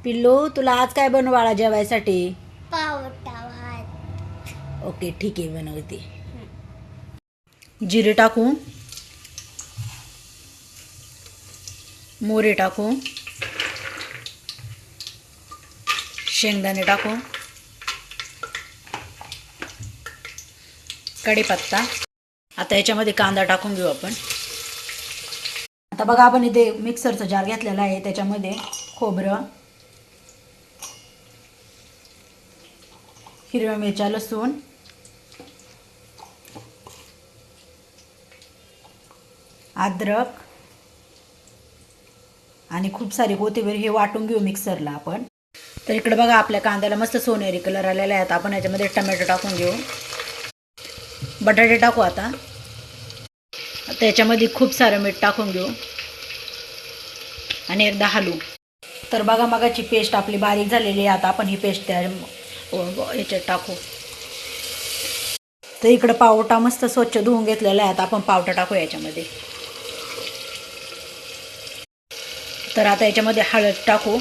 पिल्लू तुला आज काय बनवायला जेवायसाठी? पावटा भात. ओके ठीक आहे, बनवते. जिरे टाकू, मोहरी टाकू, शेंगदाणे टाकू, कढीपत्ता. आता याच्यामध्ये कांदा टाकून घेऊ आपण. आता बघा, आपण इथे मिक्सरचा जार घेतलेला आहे. त्याच्यामध्ये खोबरं, हिरव्या मिरच्या, लसूण, अद्रक आणि खूप सारी कोथिंबीर हे वाटून घेऊ मिक्सरला आपण. तर इकडे बघा, आपल्या कांद्याला मस्त सोनेरी कलर आलेला आहे. आपण याच्यामध्ये टमॅटो टाकून घेऊ, बटाटे टाकू. आता याच्यामध्ये खूप सारं मीठ टाकून घेऊ आणि एकदा हलवू. तर बघा, मगाची पेस्ट आपली बारीक झालेली आहे. आता आपण ही पेस्ट त्या याच्यात टाकू. तर इकडं पावटा मस्त स्वच्छ धुवून घेतलेला आहे. आता आपण पावटा टाकू याच्यामध्ये. तर आता याच्यामध्ये हळद टाकू.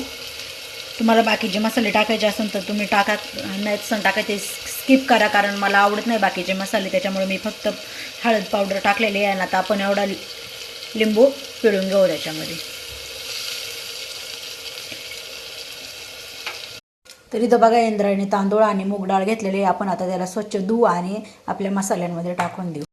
तुम्हाला बाकीचे मसाले टाकायचे असेल तर तुम्ही टाका, नाही टाकायचे स्किप करा, कारण मला आवडत नाही बाकीचे मसाले. त्याच्यामुळे मी फक्त हळद पावडर टाकलेली आहे. आता आपण एवढा लिंबू पिळून घेऊ त्याच्यामध्ये. तर इथं बघा, इंद्रायणी तांदूळ आणि मूग डाळ घेतलेली आहे आपण. आता त्याला स्वच्छ धुवू आणि आपल्या मसाल्यांमध्ये टाकून देऊ.